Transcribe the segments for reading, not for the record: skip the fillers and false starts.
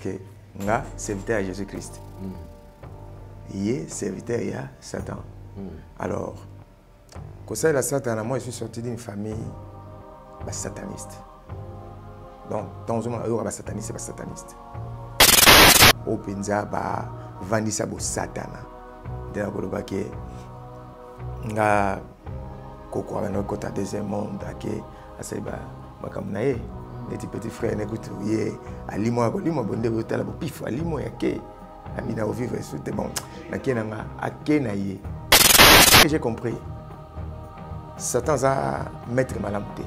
que nga serviteur à Jésus-Christ. Il est serviteur à Satan. Alors, quand ça, la Satan, moi, je suis sorti d'une famille sataniste. Donc, dans un moment, il y a sataniste, c'est pas sataniste. Au Penza, vandi ça pour Satana. De la Goloba qui nga koko avec notre côté deuxième monde qui assez comme naé les petits frères n'écoutent rien alimo bonde botala bo pif alimo yake amina au vivre sur te bon na kenanga akenaye. J'ai compris. Satan a maître malamté.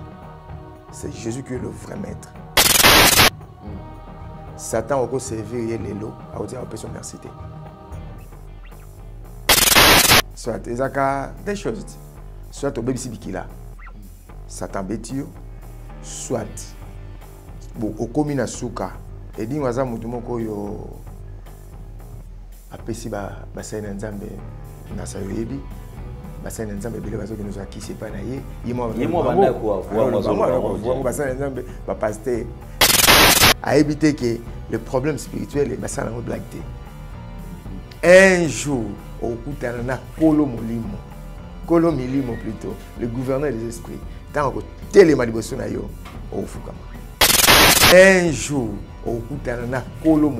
C'est Jésus qui est le vrai maître. Satan a servir les lots à dire à son merci. Soit il y a des choses. Soit au bébé Sibikila. Satan bétio. Soit au commune Souka. Et dit moi ça mutumoko yo apesi bassin nzambe na sayebi. Bassin nzambe bele bazo que nous qui c'est pas naie. Yimo banda quoi. Voir bassin nzambe ba pasteur a évité que le problème spirituel est bassin na blagueté. Un jour au Koutana Kolo Milimo plutôt, le gouverneur des esprits, tant que télémadibosson yo au Fukama. Un jour au Koutana Kolo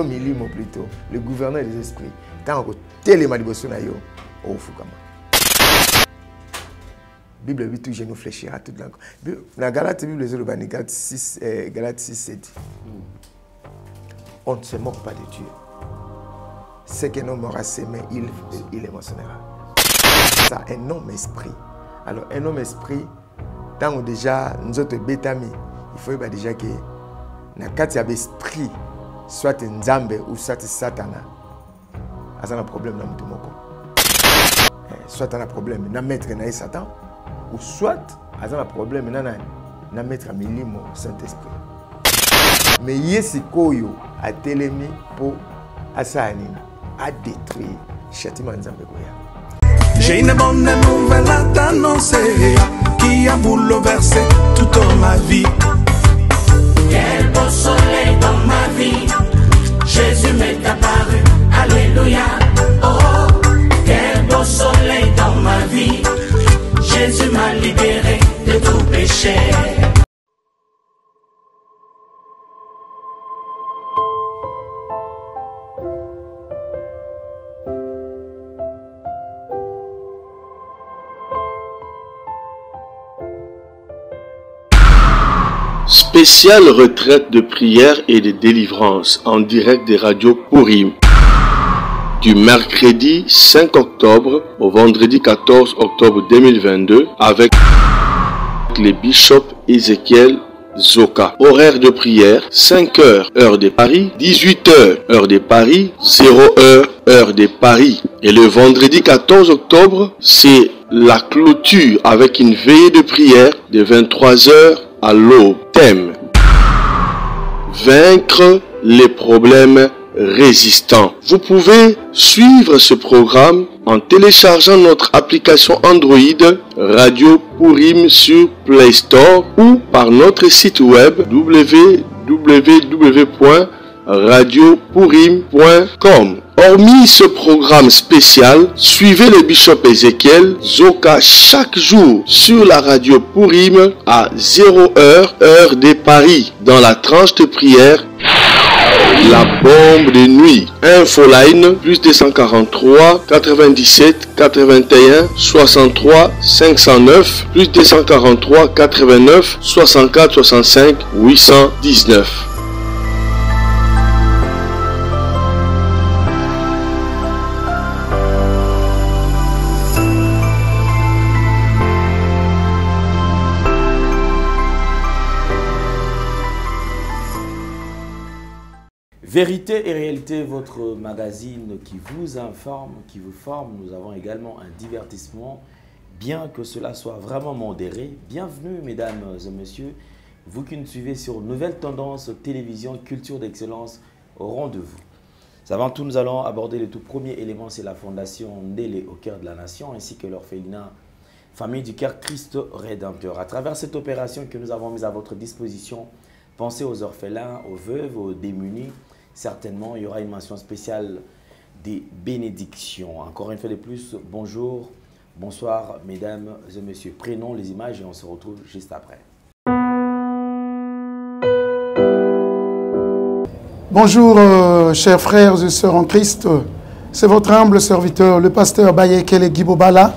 Milimo plutôt, le gouverneur des esprits, tant que télémadibosson yo au Fukama. Bible 8 je nous fléchira toute la. La Galate Bible Galate 6 7. On ne se moque pas de Dieu. Ce qu'un homme aura semé, il émotionnera. Ça, un homme esprit. Alors, un homme esprit, tant que déjà nous autres bétami, il faut déjà que dans le cas esprit, soit un Nzambe ou soit un Satana, il y a un problème dans le monde. Soit un problème dans le maître de Satan, ou soit il y a un problème dans le maître Milimo Saint-Esprit. Mais il y a ce qu'il a télémi pour Asani. À détruire châtiment Nzambe. J'ai une bonne nouvelle à t'annoncer qui a bouleversé toute ma vie. Quel beau soleil dans ma vie, Jésus m'est apparu, alléluia. Oh, quel beau soleil dans ma vie, Jésus m'a libéré de tout péché. Spéciale retraite de prière et de délivrance en direct des radios Purim. Du mercredi 5 octobre au vendredi 14 octobre 2022 avec les bishops Ézéchiel Zoka. Horaire de prière 5h heure de Paris, 18h heure de Paris, 0h heure de Paris. Et le vendredi 14 octobre, c'est la clôture avec une veillée de prière de 23h à l'aube. Thème: vaincre les problèmes résistants. Vous pouvez suivre ce programme en téléchargeant notre application Android Radio Purim sur Play Store ou par notre site web www.radiopurim.com. Hormis ce programme spécial, suivez le bishop Ézéchiel Zoka chaque jour sur la radio Purim à 0h heure de Paris dans la tranche de prière La bombe de nuit. Infoline plus 243 97 81 63 509 plus 243 89 64 65 819. Vérité et réalité, votre magazine qui vous informe, qui vous forme. Nous avons également un divertissement, bien que cela soit vraiment modéré. Bienvenue, mesdames et messieurs, vous qui nous suivez sur Nouvelle Tendance Télévision Culture d'Excellence au rendez-vous. Avant tout, nous allons aborder le tout premier élément, c'est la fondation Ndélé au cœur de la nation, ainsi que l'orphelinat Famille du Cœur Christ Rédempteur. À travers cette opération que nous avons mise à votre disposition, Pensez aux orphelins, aux veuves, aux démunis. Certainement, il y aura une mention spéciale des bénédictions. Encore une fois de plus, bonjour, bonsoir, mesdames et messieurs. Prenons les images et on se retrouve juste après. Bonjour, chers frères et sœurs en Christ. C'est votre humble serviteur, le pasteur Bayekele Guibobala.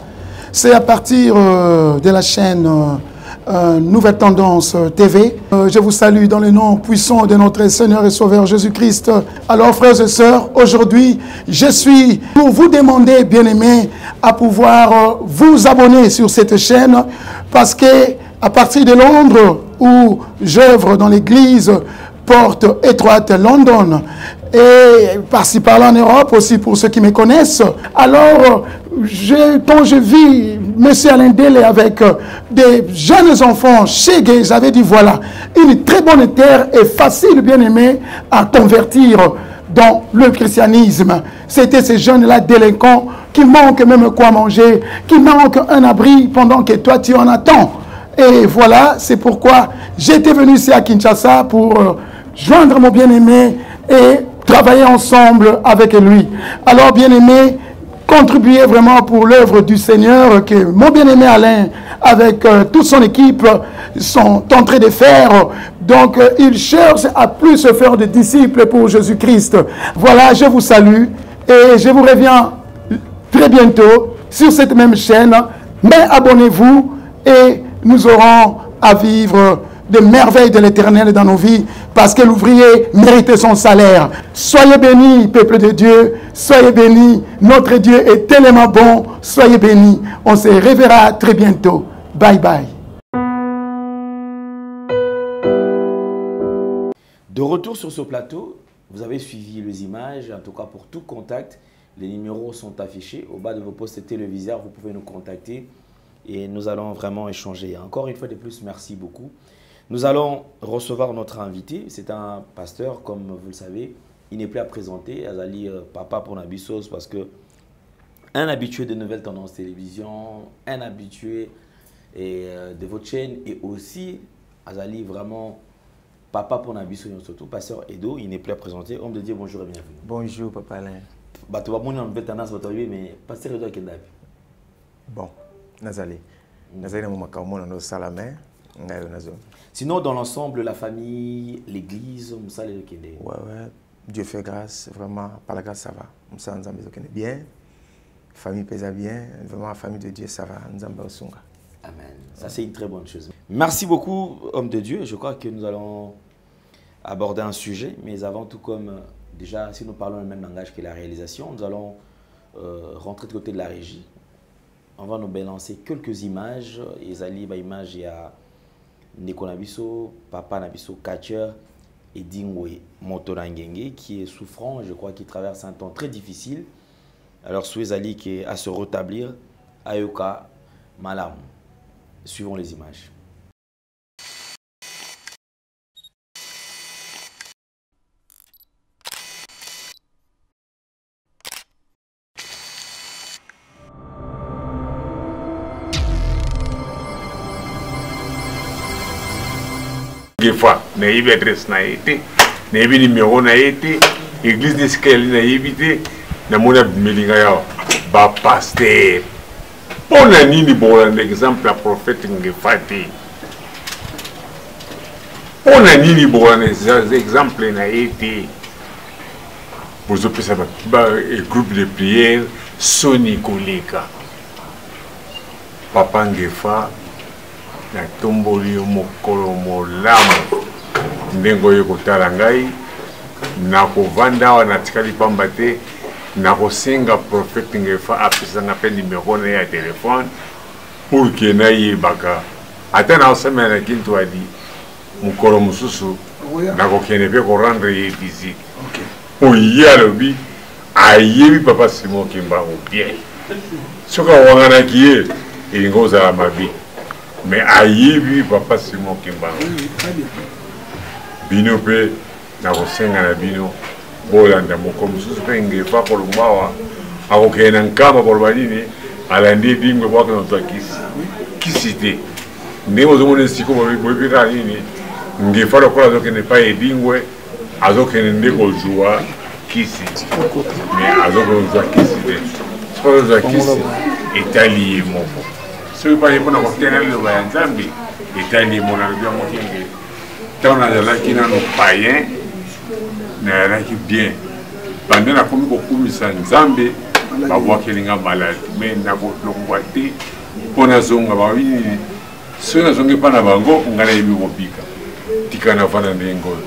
C'est à partir de la chaîne Nouvelle Tendance TV. Je vous salue dans le nom puissant de notre Seigneur et Sauveur Jésus-Christ. Alors, frères et sœurs, aujourd'hui, je suis pour vous demander, bien-aimés, à pouvoir vous abonner sur cette chaîne parce que à partir de Londres, où j'œuvre dans l'église Porte Étroite London, et par-ci par-là en Europe aussi pour ceux qui me connaissent. Alors, quand je vis M. Alain Dele avec des jeunes enfants chez Gay, j'avais dit voilà, une très bonne terre et facile, bien aimé, à convertir dans le christianisme. C'était ces jeunes-là délinquants qui manquent même quoi manger, qui manquent un abri pendant que toi tu en attends. Et voilà, c'est pourquoi j'étais venu ici à Kinshasa pour joindre mon bien-aimé et travailler ensemble avec lui. Alors, bien-aimé, contribuez vraiment pour l'œuvre du Seigneur que mon bien-aimé Alain, avec toute son équipe, sont en train de faire. Donc, il cherche à plus se faire de disciples pour Jésus-Christ. Voilà, je vous salue et je vous reviens très bientôt sur cette même chaîne. Mais abonnez-vous et nous aurons à vivre des merveilles de l'Éternel dans nos vies, parce que l'ouvrier mérite son salaire. Soyez bénis, peuple de Dieu, soyez bénis, notre Dieu est tellement bon, soyez bénis. On se reverra très bientôt. Bye bye. De retour sur ce plateau, vous avez suivi les images, en tout cas pour tout contact, les numéros sont affichés au bas de vos postes téléviseurs, vous pouvez nous contacter et nous allons vraiment échanger. Encore une fois de plus, merci beaucoup. Nous allons recevoir notre invité. C'est un pasteur, comme vous le savez. Il n'est plus à présenter. Azali Papa pour Nabissos, parce que un habitué de Nouvelles Tendances Télévision, un habitué de votre chaîne, et aussi Azali vraiment Papa pour Nabissos, surtout pasteur Edo. Il n'est plus à présenter. Homme de Dieu, bonjour et bienvenue. Bonjour, Papa Alain. Bah, tu vas monter en Nouvelle Tendance, mais pasteur Edo Kendabi. Bon, Nazali. Nazali, nous avons nos salamins. Sinon, dans l'ensemble, la famille, l'église, ouais, Dieu fait grâce, vraiment, par la grâce, ça va. Nous sommes bien, la famille pèse bien, vraiment, la famille de Dieu, ça va. Amen. Ça, c'est une très bonne chose. Merci beaucoup, homme de Dieu. Je crois que nous allons aborder un sujet, mais avant tout, comme déjà, si nous parlons le même langage que la réalisation, nous allons rentrer de côté de la régie. On va nous balancer quelques images. Ezali, image, il y a Neko Nabiso, Papa Nabiso, catcher et Dingwe Motorangenge qui est souffrant, je crois qu'il traverse un temps très difficile. Alors, Souezali qui est à se rétablir, Ayoka Malam. Suivons les images. Des fois, na yebi adresse na été, na yebi numéro na été, église de Skeli na yebi te, na mona bimelinga ya ba pasteur. On a ni bon exemple la prophète ngefati. On a ni bon exemple na été. Vous avez ça un groupe de prière Soni Koleka. Papa ngefa na tomboli mokolo molamu ndengo yo kotala ngai na kovanda wa na tikali pamba te na kosenga prophète ngefa apesa na pe numéro na ya téléphone pour que na yebaka ata na osema na kintu adi mokolo mususu na kokene pe ko rendre ye visite oyi alobi ayebi papa Simon Kimbangu bien soka wangana kiye ilingo za mabi. Mais ayebi papa Simon Kimbangu bino pe na kosenga na bino bolanda mokomususu pe ngefa kolumbawa akokena nkama kolbanini alandi dingwe bwaka na twakisi kisite ndenge ozomona siko bobika nini ngefa lokola azokende pa edingwe azokende nde kozwa kisi me azokozwa kisi te soki ozwa kisi etali ye moko soki pa ye mpona kotena liloba ya nzambe etali ye moko nalobi yango kenge ntango nazalaki nano payen nayalaki bien bande nakomi kokumisa nzambe babwakelinga maladi me nakolongwa te mpo nazonga babi nini soki nazongi mpa na bango ngai nayebi kobika tika navanda ndenge oyo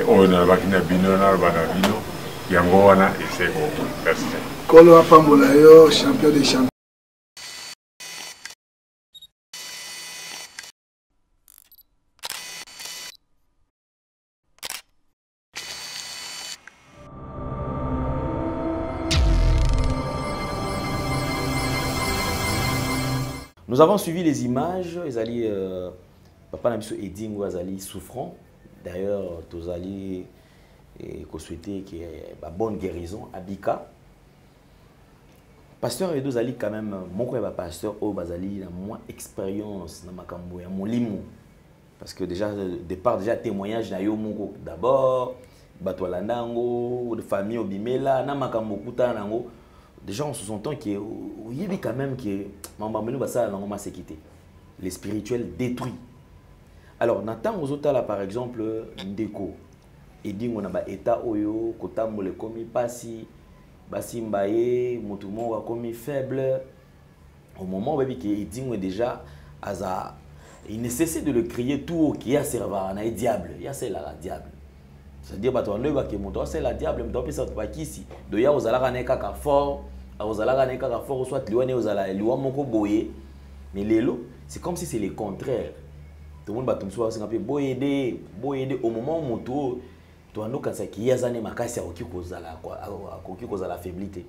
oyo nalobaki na bino naloba na bino yango wana eseko merci Kolo apambola yo champion des champions. Nous avons suivi les images, Ezali, papa Nabiso Edingo Azali souffrant. D'ailleurs, tous allés qu'on souhaitait qu'il y ait une bonne guérison à Bika. Pasteur Edo Zali quand même, mon frère pasteur O Bazali a moins expérience dans ma cambo et mon limo. Parce que déjà, départ déjà témoignage na yo mongo d'abord, batwala nango, de famille obimela, na makambo kuta nango. Déjà on se sentant qu'il y a quand même que les spirituels détruits. Alors, Nathan Ozotala par exemple, Ndeko, et dit on a état oyo, kotambo le komi pasi, basi mbaye, motumo a komi faible. Au moment où il dit déjà, il nécessite de le crier tout haut qui a servi à un diable, il y a c'est la diable. C'est-à-dire que c'est la diable, mais ça pas qui ici. De ya aux alara neka fort. Soit mais lélo c'est comme si c'est le contraire. Tout le monde va tomber sur boyede au moment où moto tu as quand ça qui a makasi à la faiblité.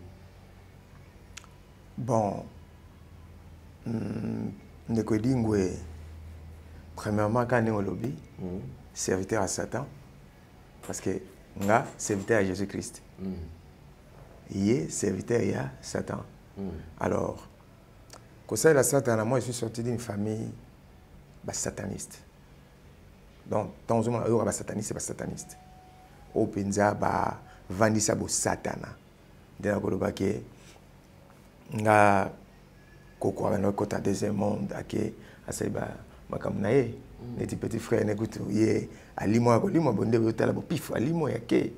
Bon, ndeko dingwe premièrement quand on lobby serviteur à Satan parce que nga serviteur à Jésus-Christ. Il est serviteur à Satan. Alors, quand ça la Satan, moi je suis sorti d'une famille sataniste. Donc, tant que je suis sataniste, c'est sataniste. Au Penza, vandi ça pour Satana. Dès que nga koko na kota deuxième monde ake asaiba makamnaye les petits frères n'écoute yé alimo bonde botala bo pif alimo yake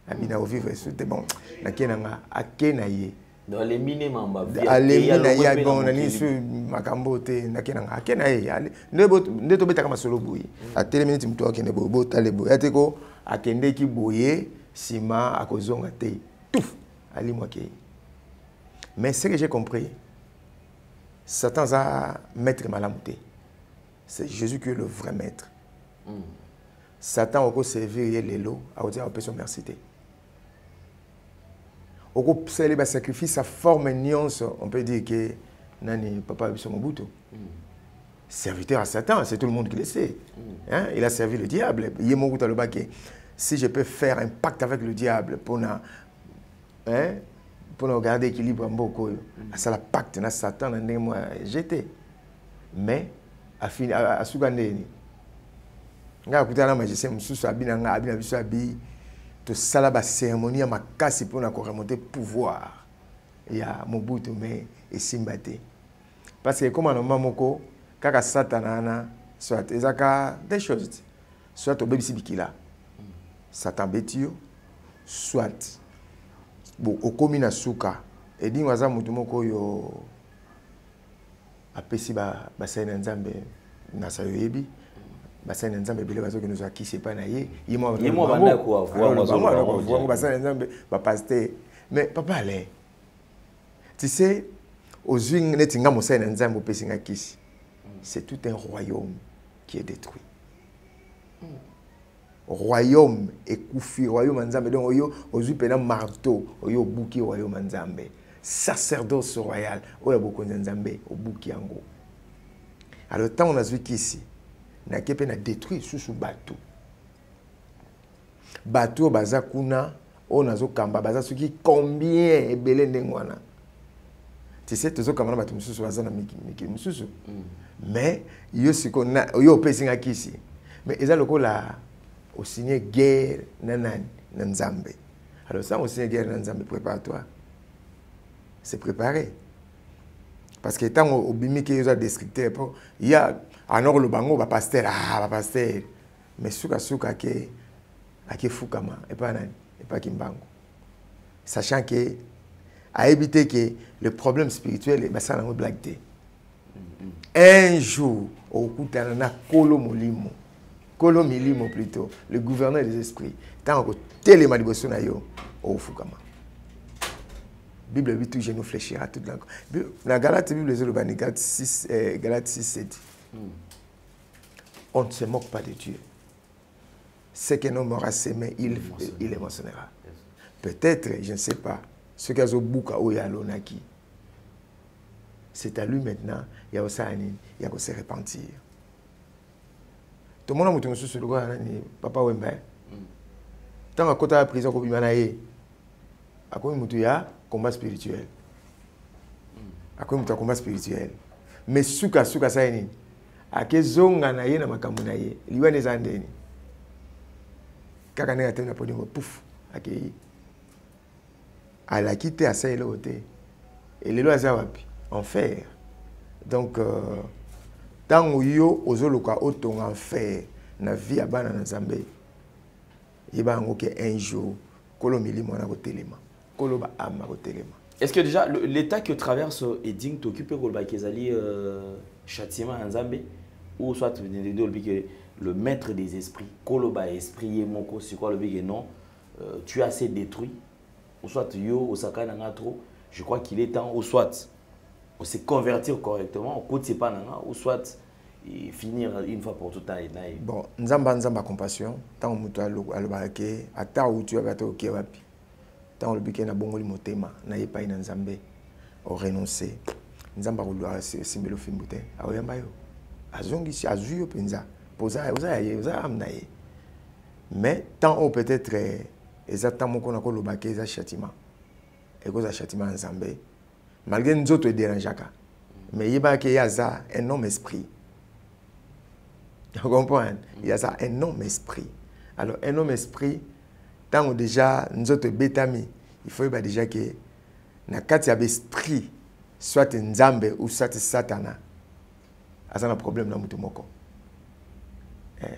amina au vivre sur des bon nakenanga akenaye dans les minimum alemina ya bon nani sur makambo te nakenanga akenaye ne to betaka masolo boyi a tele minute mto akene bo talebo yateko akende ki boye sima akozonga te tout alimo ke. Mais ce que j'ai compris, Satan a maître malamouté. C'est Jésus qui est le vrai maître. Satan a servi les lots à dire à son mercité. Au célébrer sacrifice, sa forme nuance, on peut dire que Nani Papa Bissomobuto. Serviteur à Satan, c'est tout le monde qui le sait. Hein? Il a servi le diable. Il est le baquet. Si je peux faire un pacte avec le diable pour garder l'équilibre en beaucoup, ça la pacte na Satan na moi jeté. Mais à Sougandé, nga kutana magicien mususu abina nga abina biso abi to sala ba cérémonie ma kasi pour na remonter pouvoir ya Mobutu mais et Simbate. Parce que comme on mamoko kaka Satan soit ezaka des choses soit obebisi bikila Satan betio soit bon okomi na suka edi waza mutu moko yo apesi ba basena nzambe na sayoyebi basena nzambe bele bazo kenuzo akisi pa na ye yimo banda ko voir basena nzambe ba pasteur mais papa allez tu sais aux yeux netinga mosena nzambe opesi nga kisi c'est tout un royaume qui est détruit. Royaume et koufi royaume nzambe donc oyo ozu pena marteau oyo buki royaume nzambe sacerdoce royal oyo boko nzambe obuki yango. Alors tant on a vu qu'ici na kepe na détruit sous bateau baza kuna on a zo kamba baza soki combien ebele ndengwana tu sais tozo kamba na bato mususu baza na miki mususu mais yo siko na yo pesinga kisi Mais ils ont au signé guerre nan Nzambe. Alors ça, au signé guerre nan Nzambe, prépare-toi. C'est préparé. Parce que tant au bimi qui est descripteur, il y a alors le bango va pasteur, va pasteur. Mais souka qui fukama et pas kimbango. Sachant que à éviter que le problème spirituel est ça dans blague. Un jour au kutana kolo milimo plutôt, le gouverneur des esprits, tant que téléma liboso na yo au fukama. Bible dit tout genou fléchira toute la. Dans Galates Bible les Galates 6 7. On ne se moque pas de Dieu. Ce qu'un homme aura semé, il les mentionnera. Peut-être, je ne sais pas, ce qu'il y a au bouca ou yalonaki. C'est à lui maintenant, il y a aussi il y a se repentir. Tout le monde a dit sur le roi, papa Wemba. Tant à côté de la prison, il y a un combat spirituel. Il y a un combat spirituel. Mais souka ça est akezonga na ye na makambo na ye liwa ne zandeni kaka nega tena podi mo pouf akei ala kite asa ile ote et lelo aza wapi enfer. Donc tango yo ozoloka otonga enfer na vie ya bana na Nzambe yeba ngo ke un jour kolo milimo na kotelema kolo ba ama kotelema. Est-ce que déjà l'état que traverse Eding t'occupe Golba Kezali châtiment à Nzambe ou soit que le maître des esprits, Koloba esprit moko c'est quoi le big non, tu as assez détruit ou soit yo Osaka nanga trop, je crois qu'il est temps ou soit on se convertir correctement, au côté pas nanga ou soit finir une fois pour tout temps. Bon, Nzamba compassion, tant muto alobake ata ou tu as to wapi. Tant le bike na bongoli motema na yepa ina Nzambe au renoncer. Nzamba ko lwa simbelo fimbute aoyamba yo azongi si azuyo penza poza oza amnaye. Mais tant au peut-être exactement qu'on a ko lobake za châtiment et ko za châtiment Nzambe malgré nzoto e dérangeaka mais yeba ke yaza un homme esprit. Tu comprends? Il y a ça un homme esprit. Alors un homme esprit tant déjà nous autres bétami, il faut déjà que na kati ya esprit soit Nzambe ou soit Satana. Asa na problème na mutu moko.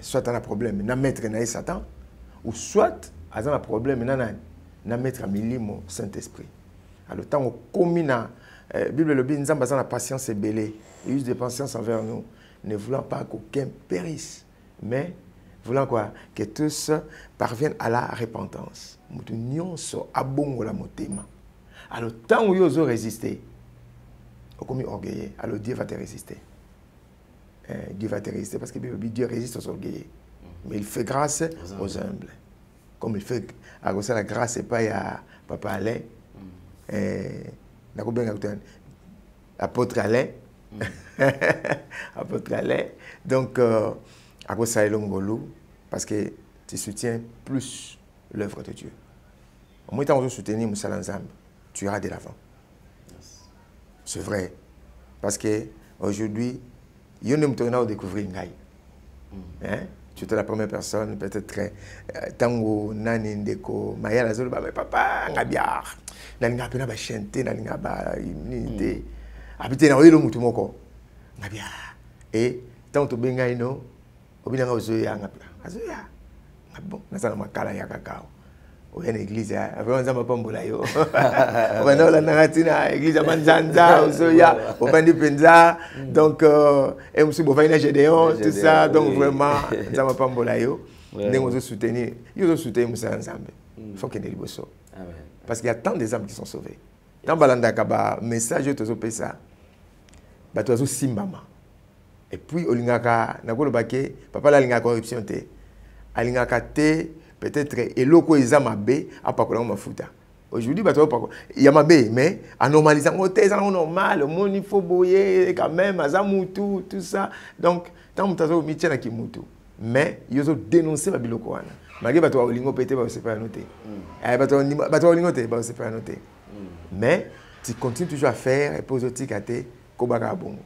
Soit un problème na maître na Satan ou soit asa na problème na maître milimo Saint-Esprit. Alors tant on commina Bible le dit Nzambe asa na patience et belé, il use de patience envers nous, ne voulant pas qu'aucun périsse, mais voulant quoi? Que tous parviennent à la repentance. Mutu nyonso abongo la motema. Alors tant où ils ont résisté, comme orgueilleux, alors Dieu va te résister. Dieu va te résister parce que Dieu résiste aux orgueilleux. Mais il fait grâce aux humbles. Comme il fait la grâce et pas à Papa Alain. Apôtre Alain. Apôtre Alain. Donc, à cause de ça, parce que tu soutiens plus l'œuvre de Dieu. Au moins, tu soutenir Moussa Nzambe, tu iras de l'avant. C'est vrai. Parce qu'aujourd'hui, il y a un découvrir Ngaï. Tu es la première personne, peut-être, tango nani ndeko maya la zolo ba papa ngabiar nalinga pena ba chanter nalinga ba immunité habiter na oyelo mutu moko ngabiar et tant to benga ino obinanga ozoya ngapla azoya ngabo nasala makala ya kakao oya na église avant nzamba pambola yo obana la naratina église banzanza ozoya obandi penza donc et musu bovaina Gédéon tout ça donc vraiment nzamba pambola yo ndenge ozo soutenir Moussa Nzambe faut que ne liboso parce qu'il y a tant des âmes qui sont sauvées tant balanda kaba message tozo pesa ba tozo simbama et puis olingaka nakolobake papa la linga corruption te alingaka te peut-être eloko ezamabe apakola mafuta aujourd'hui ba tozo il y a mabe mais en normalisant ote ça normal mon il faut boyer quand même azamutu tout ça donc tant mutazo michana kimutu mais ils ont dénoncé la biloko wana malgré bato olingo pété ba c'est pas noté bato olingo te ba c'est pas noté mais tu continues toujours à faire et poser tikate kobaka bongo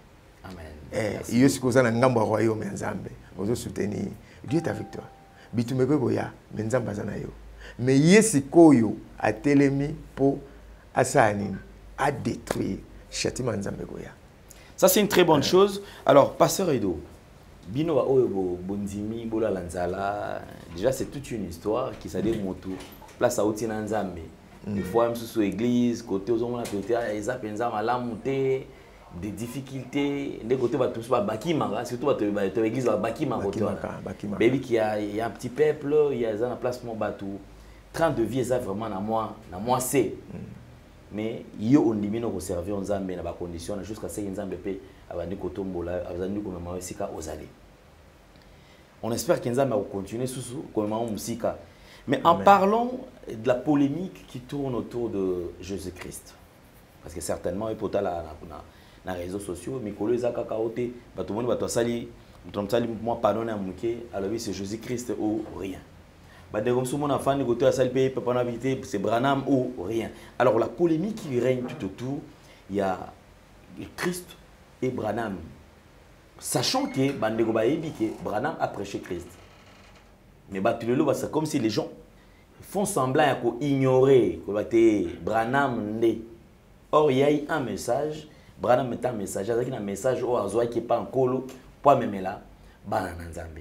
amen il y a ce que ça na ngambo royaume Nzambe ozo soutenir Dieu est avec toi. Bitumeko goya, menzamba zanayo. Mais yesi koyo a telemi pour asani à détruire châtiment nzambe goya. Ça c'est une très bonne chose. Alors pasteur Edo, bino wa oyo bondimi bola lanzala, déjà c'est toute une histoire qui ça dit moto. Place à outi na nzambe. Des fois même sous église, côté aux hommes côté eza penza malamuté, des difficultés, des côtés ba tous ba bakima, surtout ba église ba bakima côté. Baby qui y a un petit peuple, il y a un placement bateau. Train de vie ça vraiment na moi c'est. Mais yo on dimino ko servir nzambe na ba condition jusqu'à ce que nzambe pe abandi ko tombola abandi ko mama sika ozali. On espère que nzambe va continuer sous comme mama musika. Mais en parlant de la polémique qui tourne autour de Jésus-Christ, parce que certainement il peut être là dans les réseaux sociaux, mais quand les akaote, tout le monde va te saluer, moi pardonner à mouké, alors oui c'est Jésus-Christ ou rien. Dès que tout le monde a fait côté à saluer, c'est Branham ou rien. Alors la polémique qui règne tout autour, il y a Christ et Branham, sachant que Branham a prêché Christ. Mais c'est comme si les gens font semblant d'ignorer Branham. Or, il y a eu un message, Branham met un message, il y a un message qui n'est pas en colo, pas même là,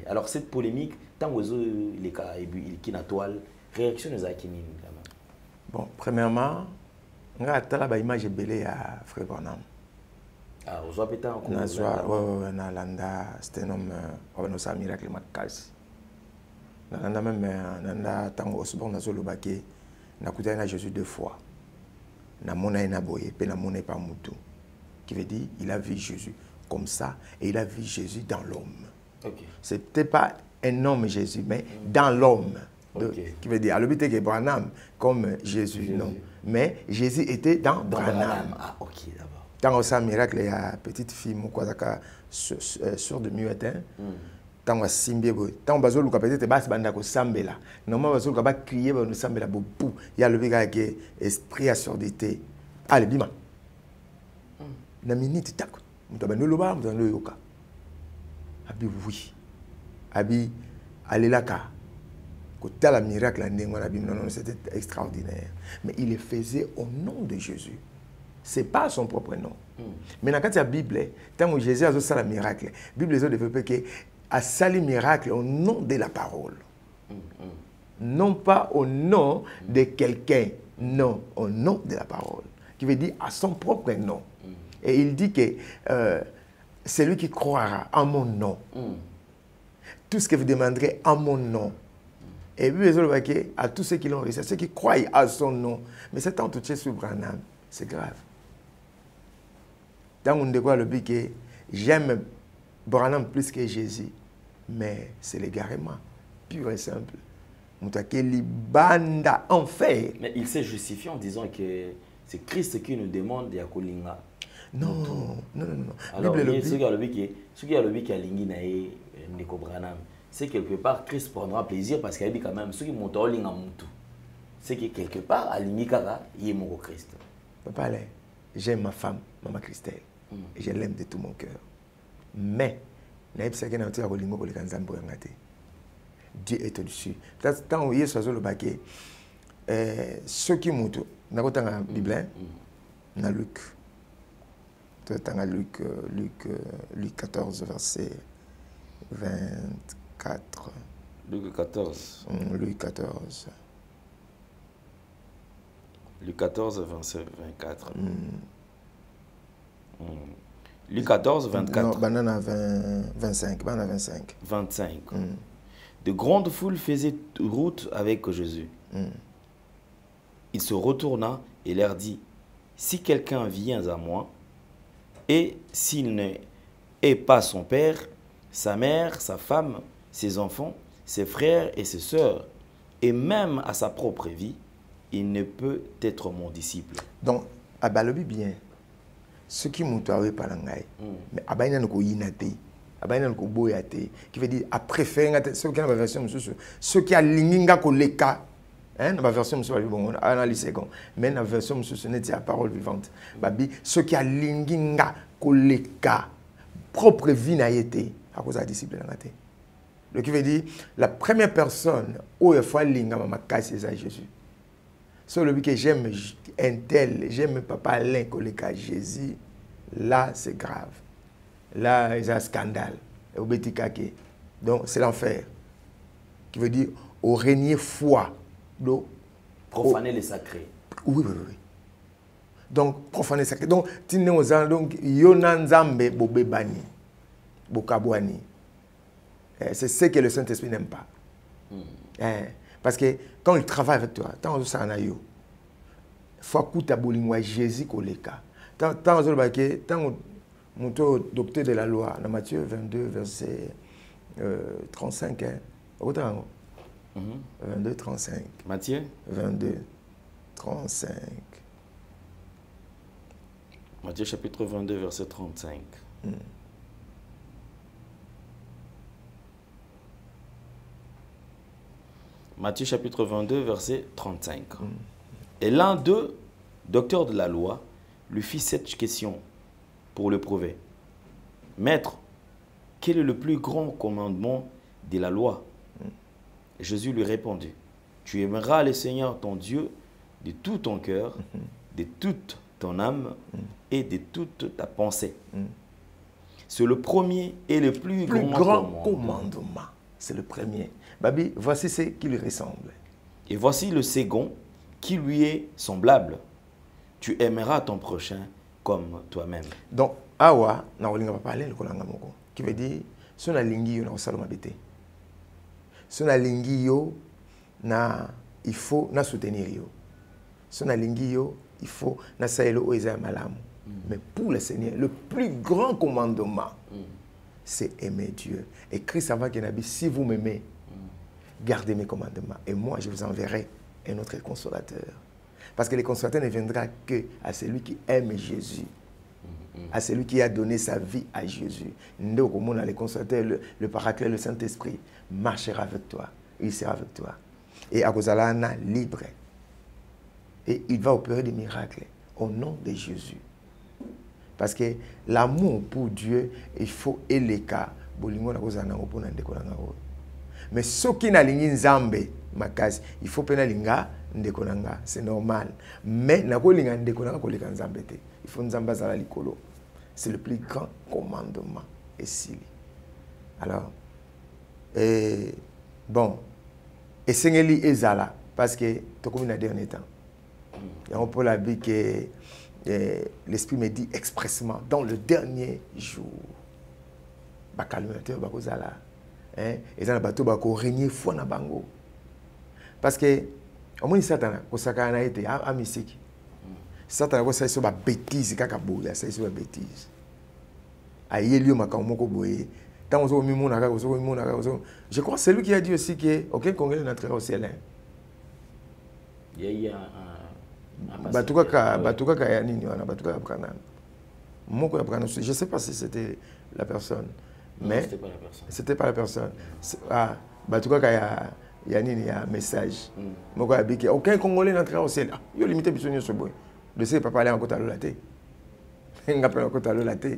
alors cette polémique, tant que les cas qui na toile, réaction de Zakini. Bon, premièrement, on a une image belée à Frère Branham. Ah, on a peut-être encore. On a Landa, c'était un homme, on a un miracle Makasi. Nanda même nanda tango osbon na zolobake na kutana na Jésus 2 fois. Na mona na boye pe na mona pas mutu. Qui veut dire il a vu Jésus comme ça et il a vu Jésus dans l'homme. Okay. C'était pas un homme Jésus mais dans l'homme. Okay. Qui veut dire alors but que Branham comme Jésus non mais Jésus était dans Branham. Ah OK d'abord. Dans ça miracle il y a petite fille mokwazaka sur de muetin. Tant que simbi boy tant bazo luka peut-être bas banda ko sambela normalement bazo luka ba crier ba no sambela bopu ya le biga ke esprit à surdité allez bima na minute tak muto ba no loba muto no yoka abi oui abi alelaka ko tala miracle ndengo na bim non c'était extraordinaire mais il le faisait au nom de Jésus. C'est pas son propre nom. Mais dans la Bible, tant que Jésus a fait le miracle, la Bible a développé que a sali miracle au nom de la parole. Non pas au nom de quelqu'un, non, au nom de la parole. Qui veut dire à son propre nom. Et il dit que c'est lui qui croira en mon nom. Tout ce que vous demanderez en mon nom. Et puis, à tous ceux qui l'ont reçu, ceux qui croient à son nom. Mais c'est tant touché sur Branham, c'est grave. Dans mon décor, le but que j'aime Branham plus que Jésus, mais c'est l'égarement, pur et simple. Banda en fait. Mais il s'est justifié en disant que c'est Christ qui nous demande de Yakolinga. Non, non, non. Alors, ce qui a le but qui a lingi nae Ndeko Branham, c'est quelque part Christ prendra plaisir parce qu'il dit quand même ceux qui montent en ligne en moutou. C'est que quelque part à lingi kara yemoko Christ. Papa, j'aime ma femme, Maman Christelle. Et je l'aime de tout mon cœur. Mais, Dieu est au-dessus. Tant que Jésus a le baquet, ceux qui montent, dans la Bible, dans Luc, Luc 14, verset 24. Luc 14. Luc 14. Luc 14, verset 24. Luc 14, 24. Non, banana 25. Banana 25. 25. De grandes foules faisaient route avec Jésus. Il se retourna et leur dit, si quelqu'un vient à moi, et s'il n'est pas son père, sa mère, sa femme, ses enfants, ses frères et ses sœurs, et même à sa propre vie, il ne peut être mon disciple. Donc, à Balobi bien, ceux qui m'ont trouvé par l'angaï, mais à Baïna ne koyinate, à Baïna ne koboyate, qui veut dire à préférer, ceux qui ont la version, ceux qui ont l'inginga koleka, hein, la version, bon, analyse second, mais la version, ce n'est pas parole vivante. Babi, ceux qui ont l'inginga koleka, propre vie n'a été, à cause de la discipline. Le qui veut dire, la première personne où il faut linga ma casse c'est Jésus. Sur le but que j'aime un tel, j'aime papa Alain Koleka Jésus, là c'est grave. Là, il y a un scandale. Donc, c'est l'enfer. Qui veut dire, au régner foi. Profaner les sacrés. Oui, oui, oui. Donc, profaner les sacrés. Donc, Yonanzambe Bobebani, Bokabwani. C'est ce que le Saint-Esprit n'aime pas. Parce que quand il travaille avec toi, tant que ça en a eu, il faut que Jésus Koleka. Tant mon docteur de la loi, dans Matthieu 22, verset 35. 22, 35. Matthieu 22, 35. Matthieu chapitre 22, verset 35. Matthieu chapitre 22, verset 35. Et l'un d'eux, docteur de la loi, lui fit cette question pour le prouver. Maître, quel est le plus grand commandement de la loi? Jésus lui répondit, tu aimeras le Seigneur ton Dieu de tout ton cœur, de toute ton âme et de toute ta pensée. C'est le premier et le plus grand commandement. C'est le premier. Babi, voici ce qui lui ressemble. Et voici le second qui lui est semblable. Tu aimeras ton prochain comme toi-même. Donc, awa, na olinga pa parler le kolanga moko. Qui veut dire, si on a lingi yo na saloma bete. Si on a lingi yo na, il faut na soutenir yo. Si on a lingi yo, il faut na saelo oeza malamu. Mais pour le Seigneur, le plus grand commandement, c'est aimer Dieu. Et Christ avant qu'il n'habite, si vous m'aimez, gardez mes commandements. Et moi, je vous enverrai un autre consolateur. Parce que le consolateur ne viendra que à celui qui aime Jésus. À celui qui a donné sa vie à Jésus. Le consolateur, le paraclet, le Saint-Esprit marchera avec toi. Il sera avec toi. Et à cause de là, libre. Et il va opérer des miracles au nom de Jésus. Parce que l'amour pour Dieu, il faut éleka. Mais ce qui n'a pas nzambe makasi, il faut pas linga ndekonanga, c'est normal. Mais na ko linga ndekonanga ko leka nzambe te. Il faut nzamba zala likolo. C'est le plus grand commandement ici. Alors bon, et sengeli ezala parce que to comme na dernier temps. Et on peut la dire que l'Esprit me dit expressément dans le dernier jour. Bakalminateur bakozala. Et ça n'a pas régner foi na bango. Parce que au moins Satan ko sakana été a mystique. Satan ko sa ba bêtise kaka boya, sa ba bêtise. Ayelio makamoko boye. Tant on mi mona ka so mi mona ka so. Je crois c'est lui qui a dit aussi que aucun Congolais n'entrera au ciel. Il y a batuka ka ya nini wana batuka ya Branham. Moko ya Branham, je sais pas si c'était la personne. Mais c'était pas la personne. Ah, batuka ka ya nini ya message. Moko ya biki aucun Congolais n'entrera au ciel. Yo limité bisonyo so boy. De ce pas parler en côté la tête.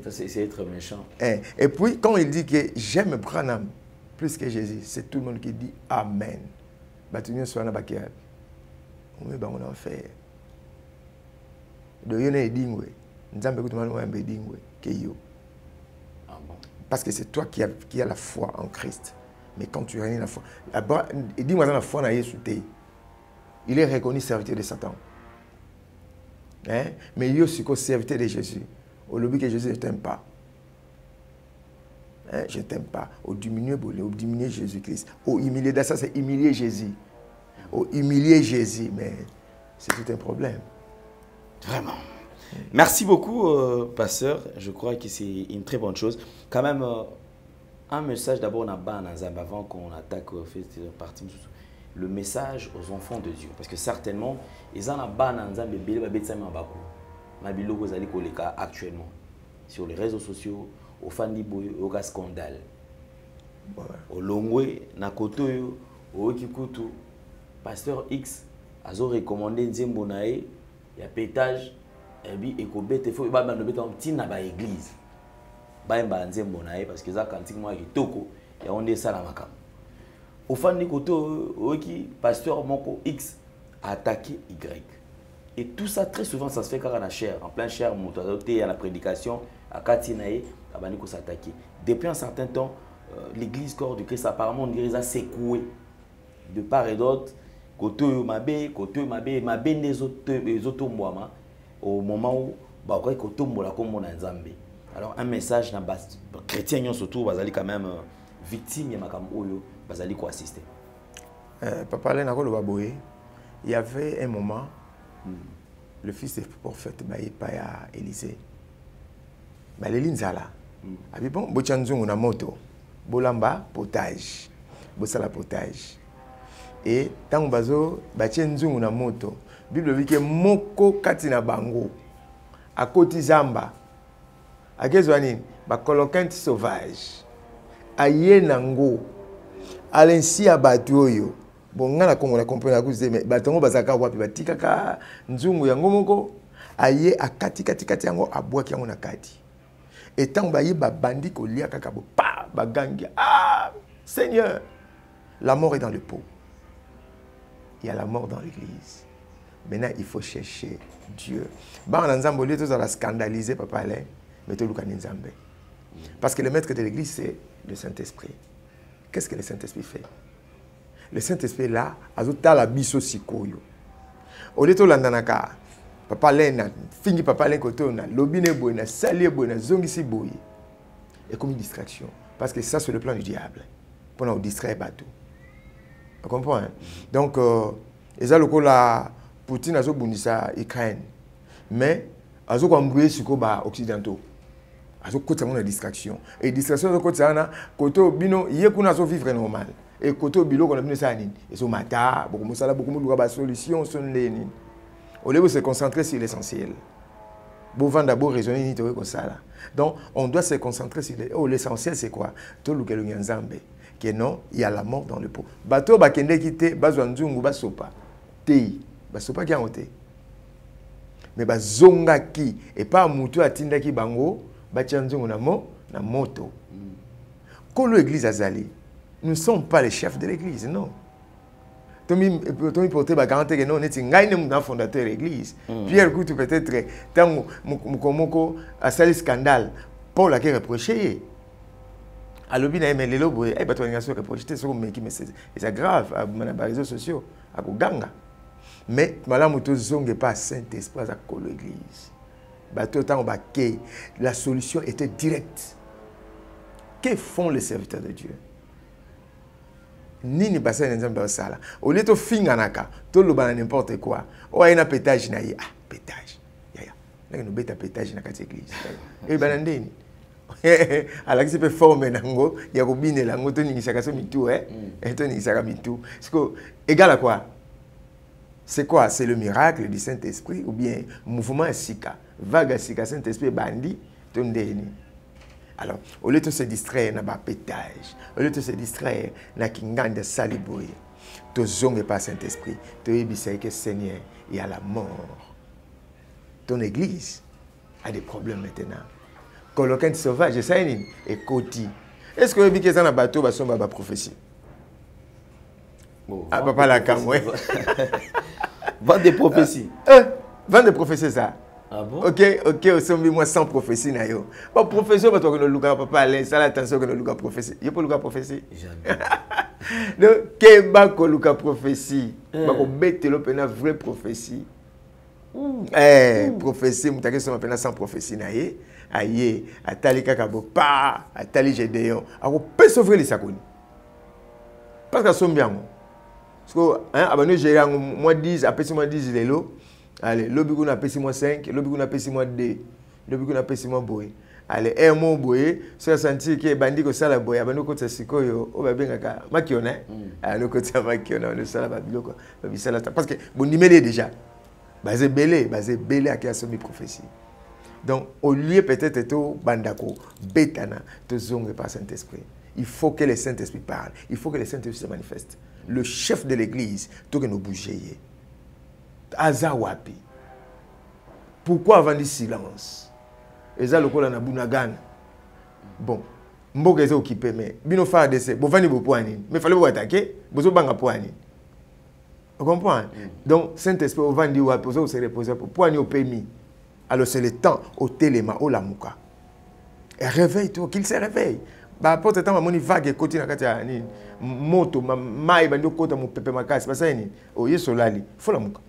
C'est être méchant. Et puis, quand il dit que j'aime Branham plus que Jésus, c'est tout le monde qui dit Amen. Batunyo soit na bakia. On est en enfer. De yone edingwe. Nzambe kutumana wa mbe edingwe ke yo. Parce que c'est toi qui as la foi en Christ. Mais quand tu réunis la foi, dis-moi dans la foi na Jésus, il est reconnu serviteur de Satan. Hein? Mais il y a aussi serviteur de Jésus. Au lobby que Jésus ne t'aime pas. Hein? Je ne t'aime pas. Au diminuer Jésus-Christ. Au humilier, ça c'est humilier Jésus. Au humilier Jésus, mais c'est tout un problème. Vraiment. Merci beaucoup, pasteur. Je crois que c'est une très bonne chose. Quand même, un message d'abord on a avant qu'on attaque partie le message aux enfants de Dieu. Parce que certainement, ils en ont actuellement sur les réseaux sociaux, au Fandiboy, au scandale. Au Longwe, Nakoto, au Kikutu, pasteur X a recommandé Nzembo Nae, il y a pétage, et puis il faut que un petit naba église. Parce que ça, quand il y a un toko, il y a un des salamakam. au fan du côté qui pasteur Moko X a attaqué Y. Et tout ça, très souvent, ça se fait quand on a chair, en plein chair, à la prédication, à Katinae, à Baniko s'attaquer. Depuis un certain temps, l'église corps du Christ, apparemment, on dirait, a secoué de part et d'autre. Côté Mabé, les autres mois, au moment où, côté Mola comme on a Nzambe. Alors, un message, chrétien, surtout, bazali quand même victime, bazali quoi assister. Papa, il y avait un moment, le fils du prophète Paya Élysée, Balélinzala, avait bon, Bochanzung na moto, Bolamba, potage, Bosala potage. Et tant bazo, Bachanzung na moto, Bible dit que Moko Katina Bango, à côté Zamba, à Gezwanin, Bakolokant sauvage, à Yenango, à l'insi à Batoyo. Bon, on a compris la cause mais batongo bazaka wapi batika ka nzungu yango moko aye akati yango abwaki yango na kati. Et tant baye ba bandi ko lia kaka bo pa bagangi. Ah Seigneur, la mort est dans le pot. Il y a la mort dans l'église. Maintenant, il faut chercher Dieu. Ba on nzambo lié tous à la scandaliser papa Alain, mais to luka nzambe. Parce que le maître de l'église c'est le Saint-Esprit. Qu'est-ce que le Saint-Esprit fait? Le Saint-Esprit là, azota la biso sikoyo. Oleto landanaka, papa lena, fini papa len koto na, lobine boy na, sali boy na, zongisi boy. Et comme une distraction. Parce que ça c'est le plan du diable. Pour nous distraire bateau. Tu comprends? Hein? Donc, eza loko la Poutine azo bundisa Ukraine. Mais, azo kwa mbouye siko ba occidentaux. Azo kote la distraction. Et distraction azo kote na, koto bino, yé kuna azo vivre normal. Et côté bilo qu'on a vu ça et so mata beaucoup ça beaucoup de solutions sont les au lieu de se concentrer sur l'essentiel bon d'abord raisonner ni comme ça là donc on doit se concentrer sur l'essentiel c'est quoi tout le que le nzambe que non il y a la mort dans le pot bateau ba kende kité bazwa nzungu ba sopa tei ba sopa ki angote mais ba zonga ki et pas mutu atinda ki bango ba tchanzungu na moto ko l'église azali. Nous ne sommes pas les chefs de l'église, non. Tomi porté ba garantie que non, neti ngai ne fondateur de l'église. Pierre Coutu peut-être tant mukomoko a sali scandale Paul a reproché. Alobi na emele lobo e bato ngasi reproché sur meki mais c'est grave à les réseaux sociaux à Ganga. Mais malamu to zonge pas Saint-Esprit à l'église. Bato tant ba ke la solution était directe. Que font les serviteurs de Dieu? Nini basa nzambe basala au lieu de finga naka to loba n'importe quoi o ayina pétage na ye ah pétage ya là no beta pétage na kati église e banandeni ala ki se peut former nango ya ko binela ngo to ningisaka so mitu to ningisaka mitu c'est que égal à quoi? C'est quoi? C'est le miracle du Saint-Esprit ou bien mouvement sika vague sika Saint-Esprit bandi to ndeni. Alors, au lieu de se distraire dans le pétage, au lieu de se distraire dans le kinganda saliboye, tu n'as pas Saint-Esprit, tu sais que Seigneur, il y a la mort. Ton église a des problèmes maintenant. Coloquin sauvage, ça y est, et côté. Est-ce que vous avez dans le bateau, vous avez une prophétie? Ah, papa la cam, oui. Vendre des prophéties. Vendre des prophéties, ça. Ah bon? Ok, au sommet, moi sans prophétie. Bon, prophétie, parce que nous papa aller, ça l'attention que nous avons prophétie. Il y a pas de prophétie. Jamais. Donc, qu'est-ce que prophétie? Parce que bête l'opéra vraie prophétie. Prophétie, nous avons sans prophétie. Aïe, atali kakabo, pa, atali gédéon. Alors, peut s'ouvrir les sakoni. Parce que sont bien. Parce que, hein, j'ai moi 10, après moi 10 les lots. Allez, l'objet qu'on a payé moi 5, l'objet qu'on a payé moi 2, l'objet qu'on a payé moi boy. Allez, un mot boy, ça senti que bandi ko sala boy, abano ko tsiko yo, o ba benga ka makiona, ano ko tsa makiona, no sala ba biloko, ba bisala parce que bon nimele déjà. Basé belé à qui a soumis prophétie. Donc au lieu peut-être to bandako, betana, to zonge par Saint-Esprit. Il faut que le Saint-Esprit parle, il faut que le Saint-Esprit se manifeste. Le chef de l'église, tout que nous bouger. Azawapi. Pourquoi avant du silence? Et ça le col na bunagan. Bon, mboka est occupé mais bino faire de bon vani bo poani mais fallait vous attaquer bozo banga poani. Vous comprenez? Donc Saint-Esprit au vandi ou poser se reposer pour poani au permis. Alors c'est le temps au téléma au lamuka. Et réveille-toi qu'il se réveille. Bah pour temps moni vague côté na kati ya ni moto mai bando kota mo pepe makasi basa ni o yeso lali faut lamuka.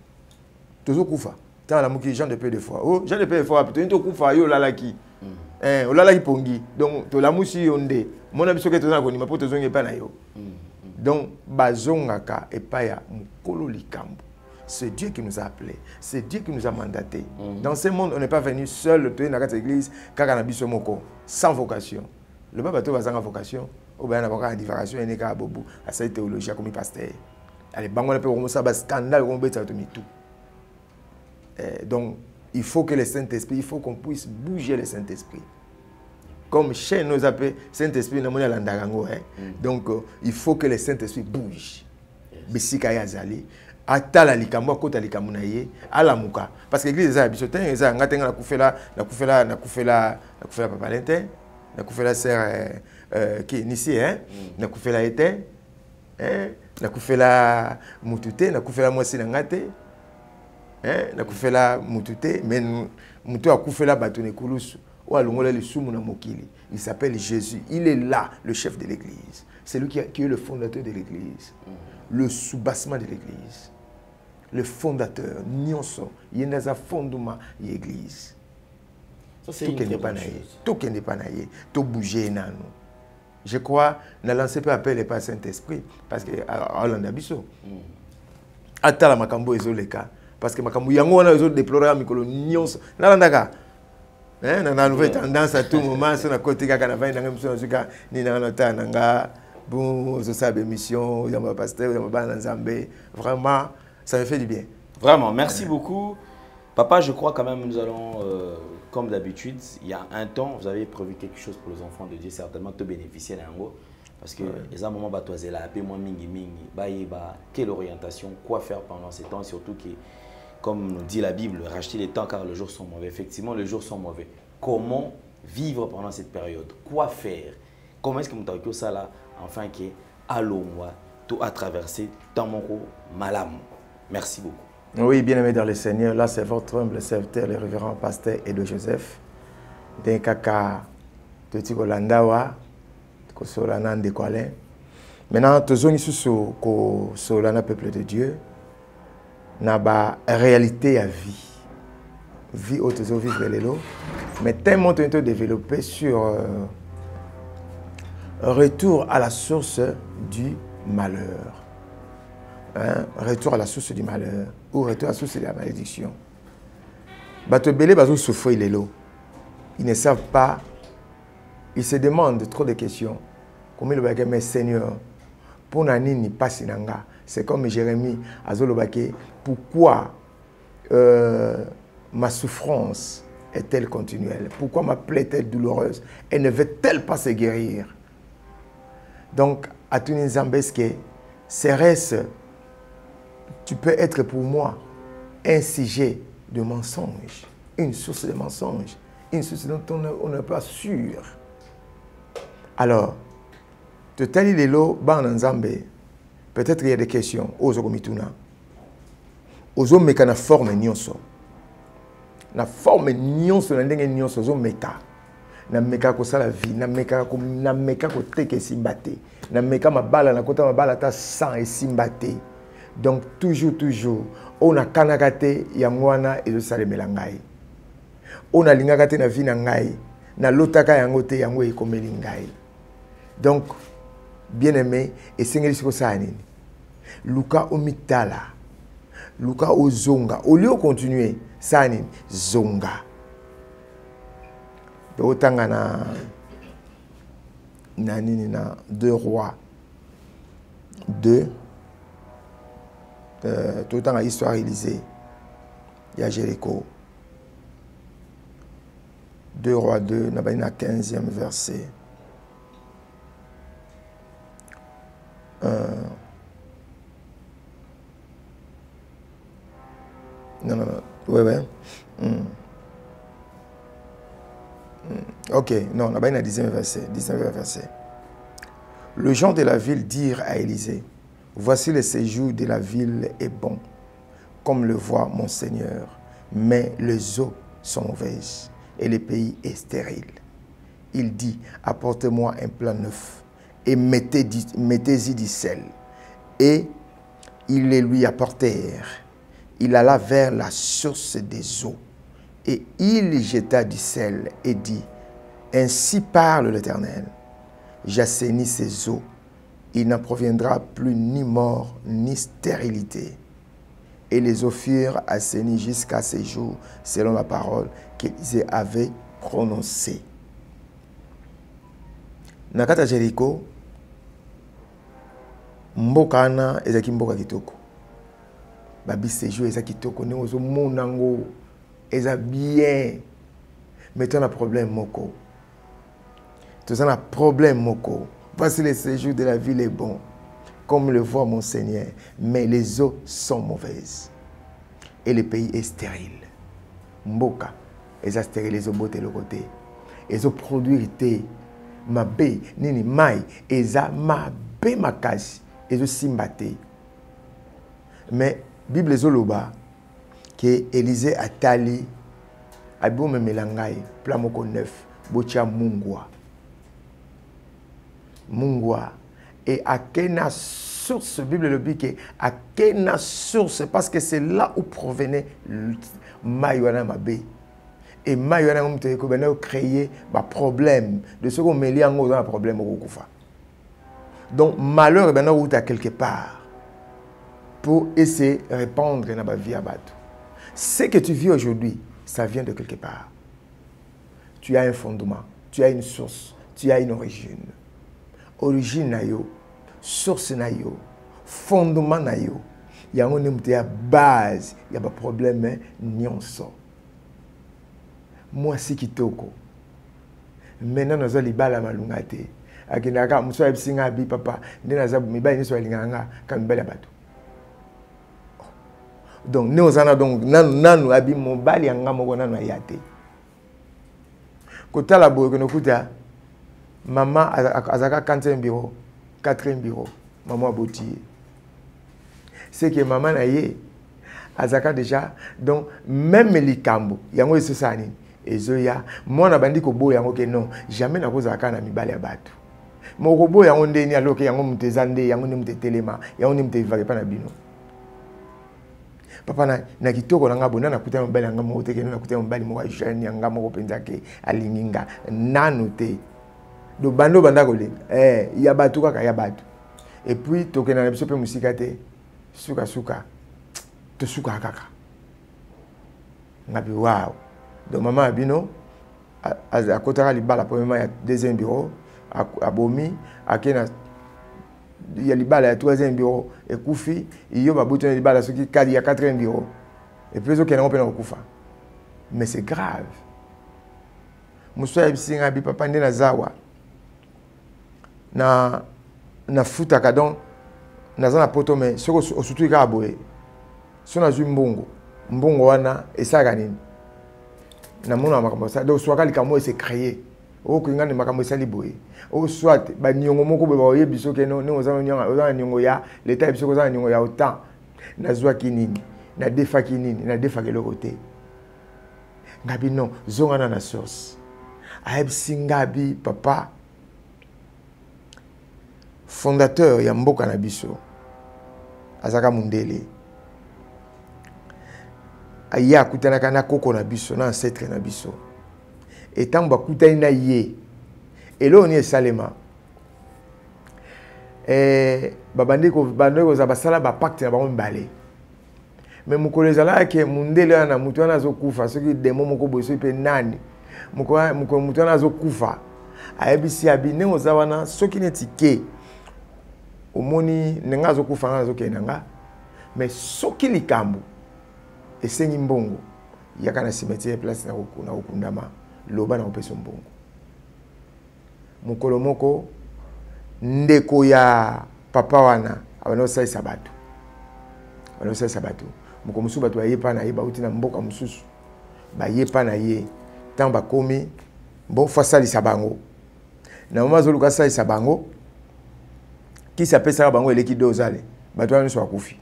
Toujours kufa. Tant la muki Jean de peu de fois. Oh Jean de peu de fois plutôt to kufa yo lalaki. O lalaki pongi. Donc to la musi yonde. Mon abiso ke to na ko ni mapoto zonge pa na yo. Donc bazongaka et pa ya mukolo likambo. C'est Dieu qui nous a appelés. C'est Dieu qui nous a mandatés. Dans ce monde, on n'est pas venu seul dans la église sans vocation. Le bateau va sans vocation. Ou bien on a une divagation, il y a bobu, à cette théologie comme pasteur. Allez, on peut commencer à scandale, on peut tout. Donc, il faut que le Saint-Esprit, il faut qu'on puisse bouger le Saint-Esprit. Comme chez nous appelle Saint-Esprit, donc il faut que le Saint-Esprit bouge. Bisika yazali. Atala likambo kota likambo na ye ala muka parce que l'église a bisotin eza ngatenga na kufela papa lente na kufela sœur qui ici na kufela ete na kufela mutute na kufela mwasi na ngate na kufela mutute mais mutu akufela bato ne kulusu o alongola lisumu na mokili. Il s'appelle Jésus, il est là le chef de l'église, c'est lui qui est le fondateur de l'église, le soubassement de l'église. Le fondateur, Nyonso, il y a un fondement de l'église. Tout qui n'est pas naïe, tout qui n'est pas naïe, tout bouger nan. Je crois, n'a lancé pas appel par Saint-Esprit, parce que à Hollande biso. Attends la makambo ezoleka, parce que makambo yango wana ezo déplorer mikolo Nyonso. Nalandaka. Na nouvelle tendance à tout moment sur la côté kaka na vin na ngam sur ka ni na nota nanga bon zo sabe mission, ya ma pasteur, ya ma bana nzambe. Vraiment ça me fait du bien. Vraiment, merci beaucoup. Papa, je crois quand même nous allons, comme d'habitude, il y a un temps, vous avez prévu quelque chose pour les enfants de Dieu, certainement te bénéficier d'un mot. Parce que les un moment, tu as la paix, moi, mingi, quelle orientation, quoi faire pendant ces temps, surtout que, comme nous dit la Bible, racheter les temps car les jours sont mauvais. Effectivement, les jours sont mauvais. Comment vivre pendant cette période? Quoi faire? Comment est-ce que vous avez ça là, enfin, que, allô, moi, tout à traverser, dans mon malam. Merci beaucoup. Oui, bien-aimé dans le Seigneur, là c'est votre humble serviteur, le révérend pasteur Edo Joseph. D'un kaka, toti kolandawa, ko solana ndekwale. Maintenant, tozoni susu ko solana peuple de Dieu. Na ba réalité à vie. Vie au tozo vivre lelo. Mais tellement de développer sur retour à la source du malheur. Retour à la source du malheur ou retour à la source de la malédiction. Bato belé bazo souffrir les lots. Ils ne savent pas, ils se demandent trop de questions. Comme il va mais Seigneur, pour nani pas sinanga. C'est comme Jérémie azolobake, pourquoi ma souffrance est-elle continuelle? Pourquoi ma plaie est-elle douloureuse? Elle ne veut-elle pas se guérir? Donc, à tout Nzambeske, serait-ce tu peux être pour moi un sujet de mensonge, une source de mensonge, une source dont on n'est pas sûr. Alors, te tali lelo ban nzambe, peut-être il y a des questions. Ozo komituna. Ozo meka na forme nyonso. Na forme nyonso na ndenge nyonso ozo meka. Na meka ko sala vie, na meka ko teke simbate. Na meka mabala na kota mabala ta sang et simbate. Donc toujours on a kanakate yangwana et salemela ngai. On a lingakate na vie na ngai, na lotaka yango te yango ekomeli ngai. Donc bien aimé et sengeli siko sa nini. Luka omitala. Luka ozonga. Au lieu de continuer sa nini zonga. De otanga na 2 rois 2 tout le temps à l'histoire Élysée, il y a Jéricho. 2 rois 2, na 15e verset. Non. Ouais. Ok, non, on a bien le 19e verset. Le gens de la ville dirent à Élisée, voici le séjour de la ville est bon, comme le voit mon Seigneur, mais les eaux sont mauvaises et le pays est stérile. Il dit, apportez-moi un plat neuf et mettez-y du sel. Et ils les lui apportèrent. Il alla vers la source des eaux et il jeta du sel et dit, ainsi parle l'Éternel, j'assainis ces eaux, il n'en proviendra plus ni mort ni stérilité. Et les eaux furent assainies jusqu'à ces jours, selon la parole qu'Élisée avait prononcée. Nakata Jéricho, mboka wana ezaki mboka kitoko. Babi séjour ezaki kitoko, ne ozo monango eza bien. Mais tu as un problème moko. Tu as un problème moko. Voici le séjour de la ville est bon, comme le voit mon Seigneur, mais les eaux sont mauvaises et le pays est stérile. Mboka, eza stérile, les eaux botte le côté. Les eaux produire mabe nini mai eza mabe makasi ezo simbate. Mais Bible ezoloba que Élisée atali abome melangai plat moko neuf botia mungwa et à quelle source Bible le dit que à quelle source parce que c'est là où provenait mai wana mabe. Et Mayona a créé un problème. De ce qu'on met dans un problème au Koufa. Donc, malheur est à quelque part pour essayer de répandre dans la vie à Batou. Ce que tu vis aujourd'hui, ça vient de quelque part. Tu as un fondement, tu as une source, tu as une origine. Origine nayo, source nayo, fondement nayo. Il y a une base, il y a un problème, nyonso. Moi si kitoko maintenant nazo libala malungate akinaka muso ebsinga bi papa ndena za mibali niso alinganga ka mibali bato donc ne ozana donc nanu abi mobali yanga moko nanu ayate kotala boye kono kuta mama azaka 4e bureau 4e bureau maman aboti c'est que maman na ye azaka déjà donc même likambo yango esosani ezoya mwana bandi ko boya yango ke non jamais na kozaka na mibale ya bato moko boya yango ndeni aloke yango mutezande yango ni mutetelema yango ni mutevaka pa na bino papa na kitoko na ngabo na kuta mibale yanga moko te ke na kuta mibale moko jeune yanga moko penza ke alinginga nanu te do bando banda ko le ya bato kaka ya bato et puis tokena na biso pe musika te suka to suka kaka ngabi wow. Donc maman abino a kotara libala premièrement il y a 2e bureau à Bomi akena il y a libala il y a 3e bureau et kufi il y a babuto libala ce qui il y a 4e bureau et puis aucun on peut en kufa mais c'est grave muso singa bi papa ndena zawa na futa kadon na zana poto mais soko surtout ka boye sona zu mbongo wana esaka nini na mona makambo ça donc soit kalika c'est créé o ko ngane makambo sali boye o soit ba nyongo moko be ba oyebiso ke no ozana nyongo ya l'état biso kozana nyongo ya autant na zwa kinini na defa kinini na defa ke lokote ngabi non zongana na source ayeb singabi papa fondateur ya mboka na biso azaka mundele aya kutanaka na koko na biso na ancêtre na biso etango bakutani na ye elo ni esalema babandiko bandeko za basala ba pacte na bango mbale mais mukolo ezala ke mundele na mutu wana azokufa soki demo moko boso pe nani muko mutu wana azokufa ayebisi abi ndenge oza wana soki neti ke omoni ndenge azokufa nga azokende nga mais soki likambo esengi mbongo yaka na cimetière place na okundama loba na opeso mbongo mukolo moko ndeko ya papa wana abano saisa bato moko musu bato ayepa na ye bauti na mboka mususu bayepa na ye tant bakomi bon faut salisa bango na mama zoluka salisa bango qui s'appelle ça bango eleki dozale bato wana so akufi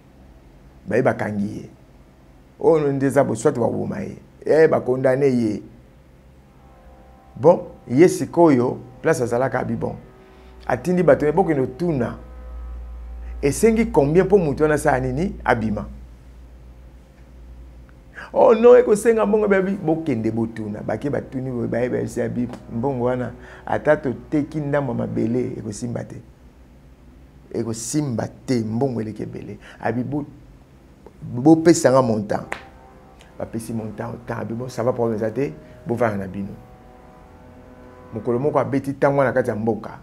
baye bakangi ye ono ndeza bo soit bakoma ye ba condamné ye bon ye sikoyo place azalaka abi bon atindi bato eboke no tuna esengi combien pour mutu wana sa nini abima. Oh non, eko senga mbongo baby bokende botuna baki batuni baye ba sabi mbongo wana atato teki ndambo mabele eko simbate. Eko simbate mbongo eleke bele abi bo pesanga montant. Ba pesi montant autant abi bon ça va pour les até bo va na bino. Mokolo moko abeti tangwa na kati ya mboka.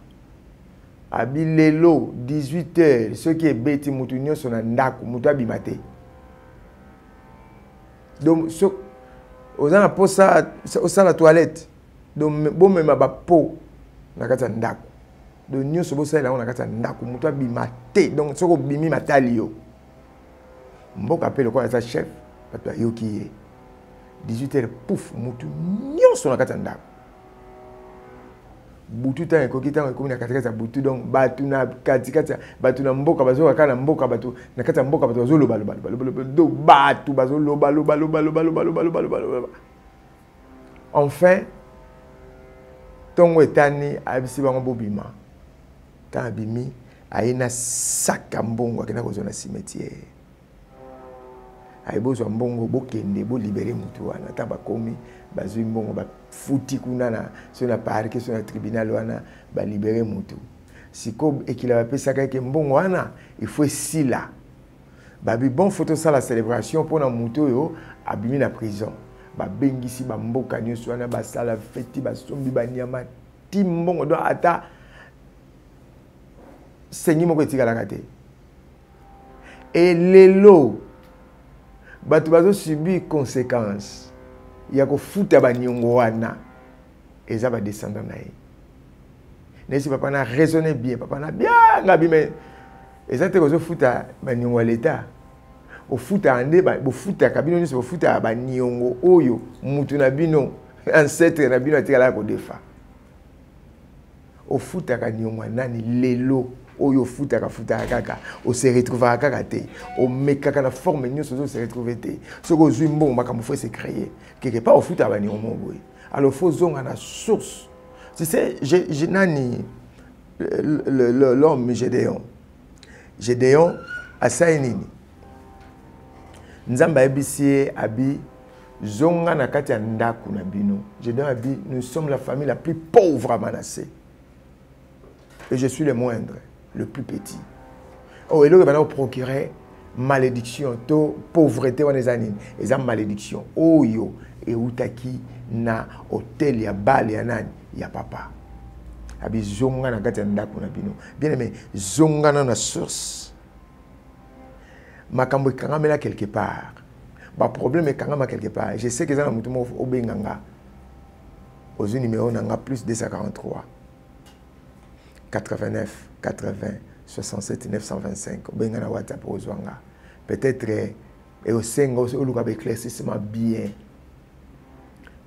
Abi lelo 18h ceux qui est beti mutu nyonso na ndako mutu abimate. Donc, aux gens pour ça, la toilette. Donc, bon, même ma peau, na kata ndako. Donc, nous sommes là, on a kata ndako. Moutou bimate. Donc, ce qu'on bimi matalio. Mbok appelle quoi ça chef. Parce que yoki 18h, pouf, moutou nous sommes na kata ndako. Butu ta ko kita ko na katika butu donc batu na katika batu na mboka bazo kana mboka batu na kata mboka batu bazo loba do batu bazo loba. Enfin tongo etani abisi bango bobima ta abimi aina saka mbongo akena ko zona cimetière aibozo mbongo bokende bo libérer mutu wana ta bakomi bazui mbongo ba futi kuna na sur la parquet sur le tribunal wana ba libérer mutu siko ekila ba pesa ka ke mbongo wana il faut sila ba bi bon photo ça la célébration pour na mutu yo abimi na prison ba bengisi ba mboka nyonso wana ba sala feti ba sombi ba nyama ti mbongo do ata sengi moko etikala kate et lelo batu bazo subir conséquences ya ko futa ba nyongo wana eza ba descendant na ye nesi papa na raisonner bien papa na bien ngabi mais eza te ko zo futa ba nyongo l'état o futa ande ba bo futa kabino ni so futa ba nyongo oyo mutu na bino ancêtre na bino atikala ko defa o futa ka nyongo nani lelo oyo futa kaka o se retrouver kaka te o mekaka na forme nyonso se retrouver te soko zui mbongo makambo faut se créer quelque part o futa ba nyongo boy alors faut zonga na source tu sais j'ai nani l'homme Gédéon asai nini nzamba ebisi abi zonga na kati ya ndaku na bino Gédéon abi nous sommes la famille la plus pauvre à Manassé et je suis le moindre le plus petit. Oh, et là, il va procurer malédiction, pauvreté, on est anines. Et ça, malédiction. Oh, yo, et outaki na hôtel, ya bal, ya nan, ya papa. Abi zonga na gati ndako na bino. Bien aimé, zonga na source. Makambo kangame là quelque part. Ba problème est kangama quelque part. Je sais que ça na mutumo obenganga. Aux numéro nanga plus 243. 89 80 67 925 bengana WhatsApp ozwanga peut-être et au sengo au luka éclaircissement bien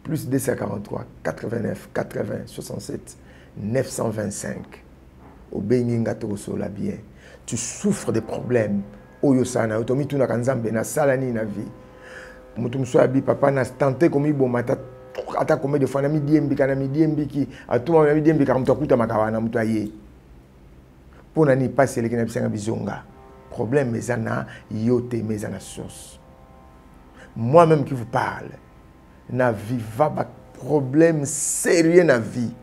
plus 243 89 80 67 925 au benginga to sola bien tu souffres de problèmes oyo sana otomi tuna kanzambe na salani na vie mutu mswabi papa na tenté comme bomata ata combien de fois na midiembi kana midiembi ki atuma na midiembi ka mtu akuta makawana mtu aye pour n'ani pas c'est le qui n'a pas bizonga problème mais ana yote mais ana source moi-même qui vous parle na viva ba problème sérieux na vie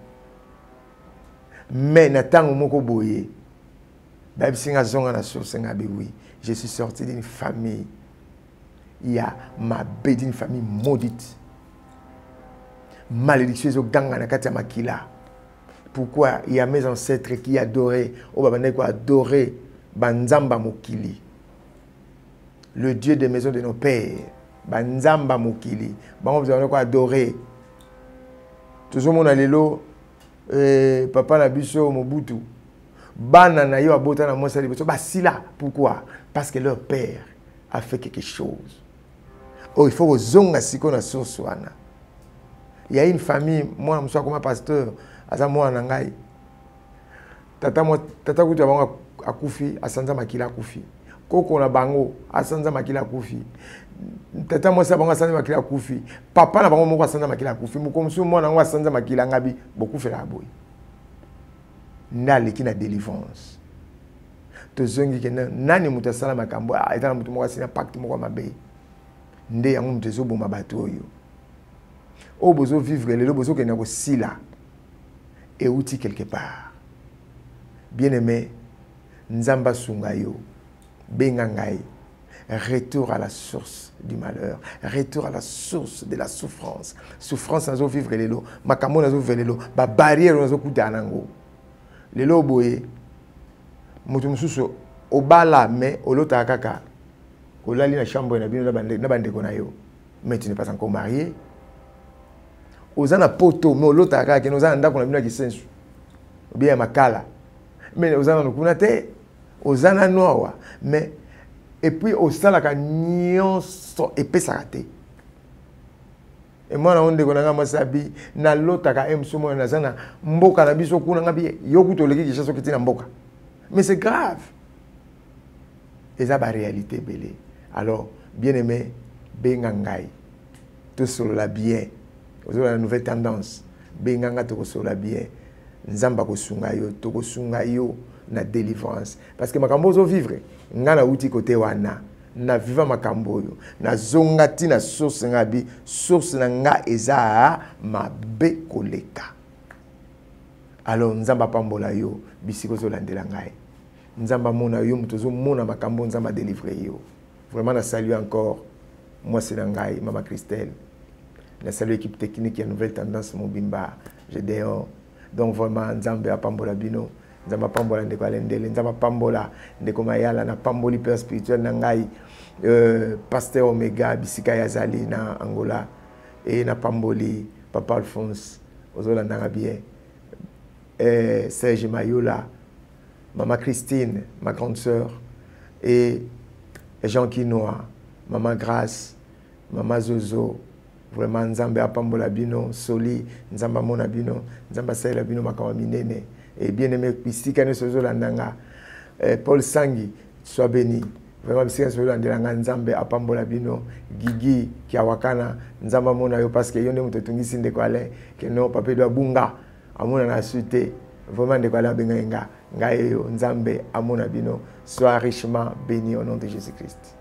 mais na tango moko boye ba bisinga zonga na source ngabi oui je suis sorti d'une famille il y a ma bête d'une famille maudite malédicieuse au ganga na kati ya makila. Pourquoi il y a mes ancêtres qui adoraient adorer Banzamba Mokili, le Dieu des maisons de nos pères, Banzamba Mokili, nous avons adoré. Toujours mon alelo, papa Nabiso Mobutu, Banana yo abota na monsa liboso, basila. Pourquoi? Parce que leur père a fait quelque chose. Oh, il faut que zonga siko na source wana. Il y a une famille, moi, je suis comme pasteur, à moi en Angaï. Tata Koutou a Koufi, à Sanza Makila Koufi. Koko na bango, à Sanza Makila Koufi. Tata moi ça bango Sanza Makila Koufi. Papa na bango moko Sanza Makila Koufi. Mukomsu moi na ngwa Sanza Makila ngabi beaucoup fait la boy. Nali qui na délivrance. Tozongi ke nani mutasala makambo etana mutu moko sina pacte moko mabe. Nde yango mutezo boma bato yo. O bozo vivre le bozo ke na ko sila. Et outil quelque part. Bien-aimé, Nzamba Sungayo, Bengangaï, retour à la source du malheur, retour à la source de la souffrance. Souffrance nazo vivre les lots, makambo nazo vivre les lots, ba barrière nazo kuta nango. Les lots boye, mutu mususu obala mais olota kaka. Olali na chambre na bino na bande konayo. Mais tu n'es pas encore marié. Ozana poto mais olota kaka ke ozana ndako na bino ki sensu. Bien makala. Mais aux ana te aux ana noa mais et puis au salaka nyonso epesaka et moi na onde konanga masabi na lotaka emsumo na zana mboka na biso kuna ngabi yokutoleki kishaso kitina mboka mais c'est grave et ça ba réalité belé alors bien aimé bengangai tout sur la bien aujourd'hui la nouvelle tendance benganga to sur la bien Nzamba ko sunga yo toko sunga yo na délivrance parce que makambo zo vivre ngana uti côté wana na viva makambo yo na zongati na source ngabi source na nga eza mabe koleka alors nzamba pambola yo bisiko zo landela ngai nzamba mona yo mutozo mona makambo nzamba délivrer yo vraiment na saluer encore moi c'est ngai mama Christelle na saluer équipe technique et nouvelle tendance Mobimba Gédéon. Donc vraiment, Nzambe a pambola bino, Nzamba pambola ndeko alendele, Nzamba pambola ndeko mayala na pamboli père spirituel na ngai, pasteur Omega bisika yazali na Angola et na pamboli papa Alphonse ozolanda nga bien, Serge Mayola, maman Christine, ma grande sœur et Jean Kinoa, maman Grace, maman Zozo. Vraiment Nzambe apambola bino soli Nzamba mona bino Nzamba saela bino makawa minene et bien aimé bisika ne sozo landanga Paul Sangi sois béni vraiment bisika sozo landanga Nzambe apambola bino Gigi kiawakana Nzamba mona yo parce que yonde mutotungisi ndeko ale que non papa doit bunga amona na suite vraiment ndeko ala benga ngayo Nzambe amona bino sois richement béni au nom de Jésus-Christ.